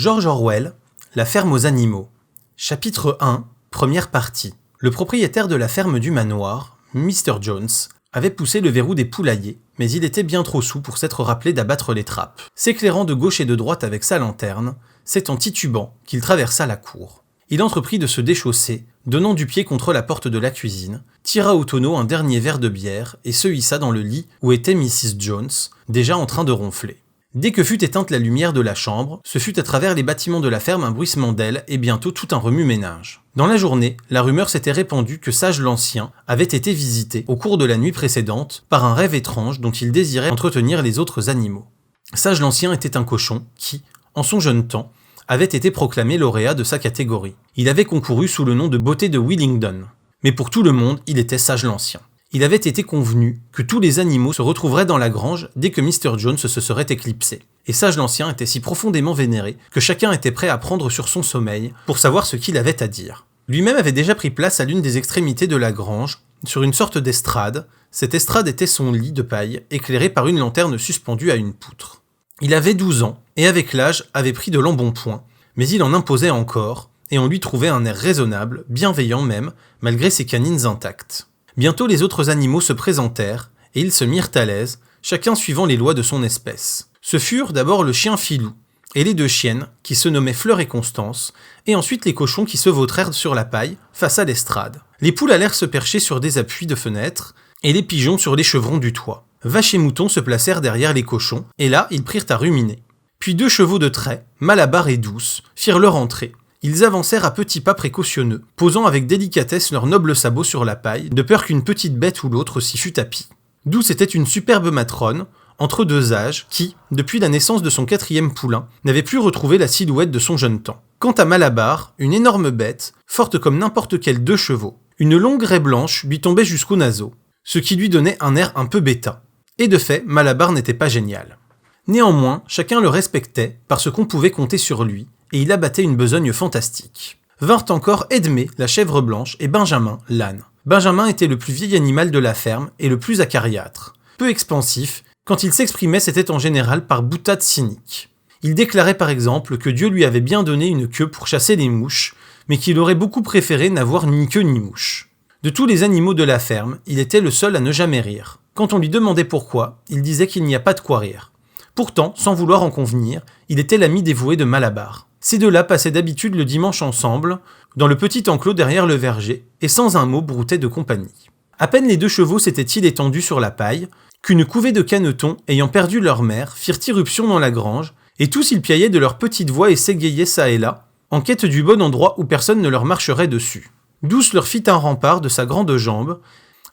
George Orwell, La ferme aux animaux. Chapitre 1, première partie. Le propriétaire de la ferme du manoir, Mr. Jones, avait poussé le verrou des poulaillers, mais il était bien trop saoul pour s'être rappelé d'abattre les trappes. S'éclairant de gauche et de droite avec sa lanterne, c'est en titubant qu'il traversa la cour. Il entreprit de se déchausser, donnant du pied contre la porte de la cuisine, tira au tonneau un dernier verre de bière et se hissa dans le lit où était Mrs. Jones, déjà en train de ronfler. Dès que fut éteinte la lumière de la chambre, ce fut à travers les bâtiments de la ferme un bruissement d'ailes et bientôt tout un remue-ménage. Dans la journée, la rumeur s'était répandue que Sage l'Ancien avait été visité au cours de la nuit précédente par un rêve étrange dont il désirait entretenir les autres animaux. Sage l'Ancien était un cochon qui, en son jeune temps, avait été proclamé lauréat de sa catégorie. Il avait concouru sous le nom de Beauté de Willingdon. Mais pour tout le monde, il était Sage l'Ancien. Il avait été convenu que tous les animaux se retrouveraient dans la grange dès que Mr. Jones se serait éclipsé. Et Sage l'Ancien était si profondément vénéré que chacun était prêt à prendre sur son sommeil pour savoir ce qu'il avait à dire. Lui-même avait déjà pris place à l'une des extrémités de la grange, sur une sorte d'estrade. Cette estrade était son lit de paille, éclairé par une lanterne suspendue à une poutre. Il avait 12 ans, et avec l'âge avait pris de l'embonpoint, mais il en imposait encore, et on lui trouvait un air raisonnable, bienveillant même, malgré ses canines intactes. Bientôt les autres animaux se présentèrent, et ils se mirent à l'aise, chacun suivant les lois de son espèce. Ce furent d'abord le chien Filou, et les deux chiennes, qui se nommaient Fleur et Constance, et ensuite les cochons qui se vautrèrent sur la paille, face à l'estrade. Les poules allèrent se percher sur des appuis de fenêtres, et les pigeons sur les chevrons du toit. Vaches et moutons se placèrent derrière les cochons, et là ils prirent à ruminer. Puis deux chevaux de trait, Malabar et Douce, firent leur entrée. Ils avancèrent à petits pas précautionneux, posant avec délicatesse leurs nobles sabots sur la paille, de peur qu'une petite bête ou l'autre s'y fût tapie. Douce était une superbe matrone, entre deux âges, qui, depuis la naissance de son 4e poulain, n'avait plus retrouvé la silhouette de son jeune temps. Quant à Malabar, une énorme bête, forte comme n'importe quel 2 chevaux, une longue raie blanche lui tombait jusqu'aux naseaux, ce qui lui donnait un air un peu bêta. Et de fait, Malabar n'était pas génial. Néanmoins, chacun le respectait parce qu'on pouvait compter sur lui, et il abattait une besogne fantastique. Vinrent encore Edmé, la chèvre blanche, et Benjamin, l'âne. Benjamin était le plus vieil animal de la ferme et le plus acariâtre. Peu expansif, quand il s'exprimait c'était en général par boutades cyniques. Il déclarait par exemple que Dieu lui avait bien donné une queue pour chasser les mouches, mais qu'il aurait beaucoup préféré n'avoir ni queue ni mouche. De tous les animaux de la ferme, il était le seul à ne jamais rire. Quand on lui demandait pourquoi, il disait qu'il n'y a pas de quoi rire. Pourtant, sans vouloir en convenir, il était l'ami dévoué de Malabar. Ces deux-là passaient d'habitude le dimanche ensemble, dans le petit enclos derrière le verger, et sans un mot broutaient de compagnie. À peine les 2 chevaux s'étaient-ils étendus sur la paille, qu'une couvée de canetons, ayant perdu leur mère, firent irruption dans la grange, et tous ils piaillaient de leur petite voix et s'égayaient çà et là, en quête du bon endroit où personne ne leur marcherait dessus. Douce leur fit un rempart de sa grande jambe,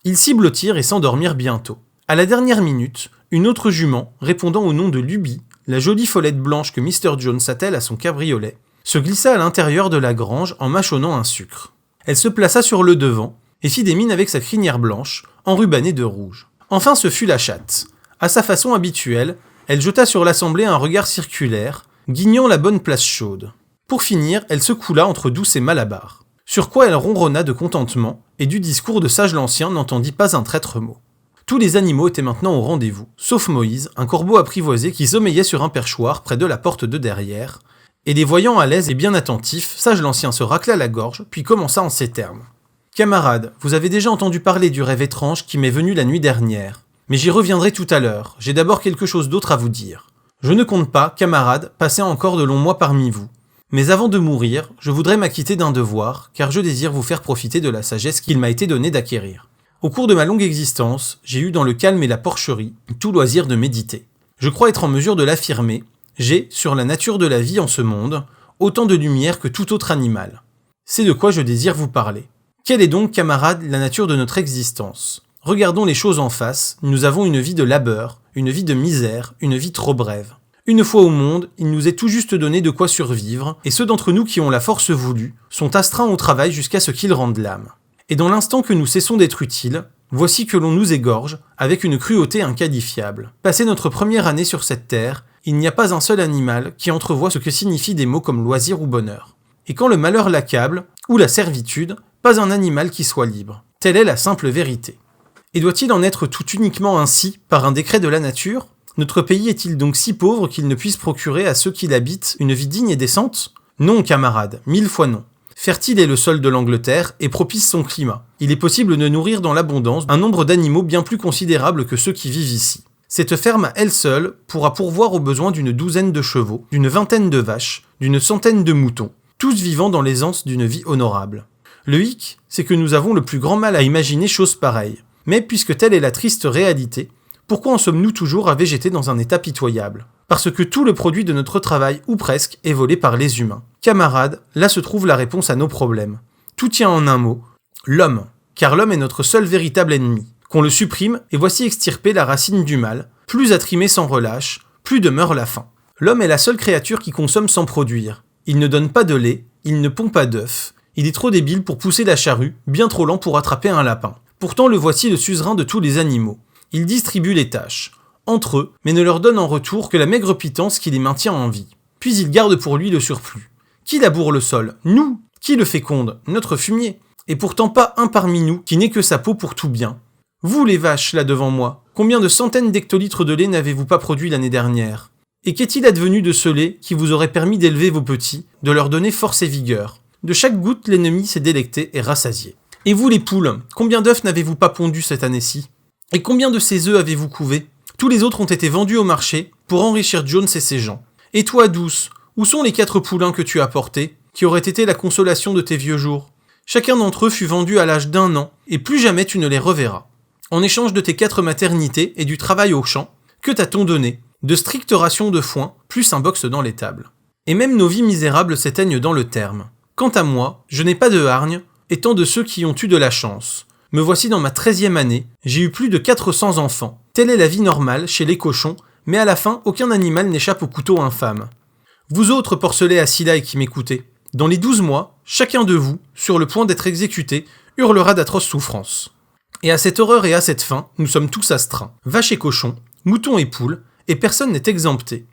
ils s'y blottirent et s'endormirent bientôt. À la dernière minute, une autre jument, répondant au nom de Luby, la jolie follette blanche que Mr. Jones attelle à son cabriolet, se glissa à l'intérieur de la grange en mâchonnant un sucre. Elle se plaça sur le devant et fit des mines avec sa crinière blanche, enrubannée de rouge. Enfin ce fut la chatte. À sa façon habituelle, elle jeta sur l'assemblée un regard circulaire, guignant la bonne place chaude. Pour finir, elle se coula entre Douce et Malabar. Sur quoi elle ronronna de contentement, et du discours de Sage l'Ancien n'entendit pas un traître mot. Tous les animaux étaient maintenant au rendez-vous, sauf Moïse, un corbeau apprivoisé qui sommeillait sur un perchoir près de la porte de derrière, et les voyant à l'aise et bien attentifs, Sage l'Ancien se racla la gorge, puis commença en ces termes. « Camarades, vous avez déjà entendu parler du rêve étrange qui m'est venu la nuit dernière, mais j'y reviendrai tout à l'heure, j'ai d'abord quelque chose d'autre à vous dire. Je ne compte pas, camarades, passer encore de longs mois parmi vous. Mais avant de mourir, je voudrais m'acquitter d'un devoir, car je désire vous faire profiter de la sagesse qu'il m'a été donné d'acquérir. Au cours de ma longue existence, j'ai eu dans le calme et la porcherie tout loisir de méditer. Je crois être en mesure de l'affirmer, j'ai, sur la nature de la vie en ce monde, autant de lumière que tout autre animal. C'est de quoi je désire vous parler. Quelle est donc, camarades, la nature de notre existence ? Regardons les choses en face, nous avons une vie de labeur, une vie de misère, une vie trop brève. Une fois au monde, il nous est tout juste donné de quoi survivre, et ceux d'entre nous qui ont la force voulue sont astreints au travail jusqu'à ce qu'ils rendent l'âme. Et dans l'instant que nous cessons d'être utiles, voici que l'on nous égorge, avec une cruauté inqualifiable. Passé notre première année sur cette terre, il n'y a pas un seul animal qui entrevoit ce que signifient des mots comme loisir ou bonheur. Et quand le malheur l'accable, ou la servitude, pas un animal qui soit libre. Telle est la simple vérité. Et doit-il en être tout uniquement ainsi, par un décret de la nature ? Notre pays est-il donc si pauvre qu'il ne puisse procurer à ceux qui l'habitent une vie digne et décente? Non, camarades, 1000 fois non. Fertile est le sol de l'Angleterre et propice son climat. Il est possible de nourrir dans l'abondance un nombre d'animaux bien plus considérable que ceux qui vivent ici. Cette ferme à elle seule pourra pourvoir aux besoins d'une douzaine de chevaux, d'une vingtaine de vaches, d'une centaine de moutons, tous vivant dans l'aisance d'une vie honorable. Le hic, c'est que nous avons le plus grand mal à imaginer chose pareille. Mais puisque telle est la triste réalité, pourquoi en sommes-nous toujours à végéter dans un état pitoyable? Parce que tout le produit de notre travail, ou presque, est volé par les humains. Camarades, là se trouve la réponse à nos problèmes. Tout tient en un mot, l'homme. Car l'homme est notre seul véritable ennemi. Qu'on le supprime, et voici extirper la racine du mal, plus à trimer sans relâche, plus demeure la faim. L'homme est la seule créature qui consomme sans produire. Il ne donne pas de lait, il ne pond pas d'œufs. Il est trop débile pour pousser la charrue, bien trop lent pour attraper un lapin. Pourtant le voici le suzerain de tous les animaux. Il distribue les tâches, entre eux, mais ne leur donne en retour que la maigre pitance qui les maintient en vie. Puis il garde pour lui le surplus. Qui laboure le sol? Nous. Qui le féconde? Notre fumier. Et pourtant pas un parmi nous qui n'ait que sa peau pour tout bien. Vous les vaches là devant moi, combien de centaines d'hectolitres de lait n'avez-vous pas produit l'année dernière? Et qu'est-il advenu de ce lait qui vous aurait permis d'élever vos petits, de leur donner force et vigueur? De chaque goutte l'ennemi s'est délecté et rassasié. Et vous les poules, combien d'œufs n'avez-vous pas pondus cette année-ci? Et combien de ces œufs avez-vous couvé? Tous les autres ont été vendus au marché pour enrichir Jones et ses gens. Et toi, douce, où sont les 4 poulains que tu as portés, qui auraient été la consolation de tes vieux jours? Chacun d'entre eux fut vendu à l'âge d'1 an, et plus jamais tu ne les reverras. En échange de tes 4 maternités et du travail au champ, que t'a-t-on donné? De strictes rations de foin, plus un box dans l'étable. Et même nos vies misérables s'éteignent dans le terme. Quant à moi, je n'ai pas de hargne, étant de ceux qui ont eu de la chance. Me voici dans ma 13e année, j'ai eu plus de 400 enfants. Telle est la vie normale chez les cochons, mais à la fin, aucun animal n'échappe au couteau infâme. Vous autres porcelets à Silaï qui m'écoutez, dans les 12 mois, chacun de vous, sur le point d'être exécuté, hurlera d'atroces souffrances. Et à cette horreur et à cette faim, nous sommes tous astreints. Vaches et cochons, moutons et poules, et personne n'est exempté.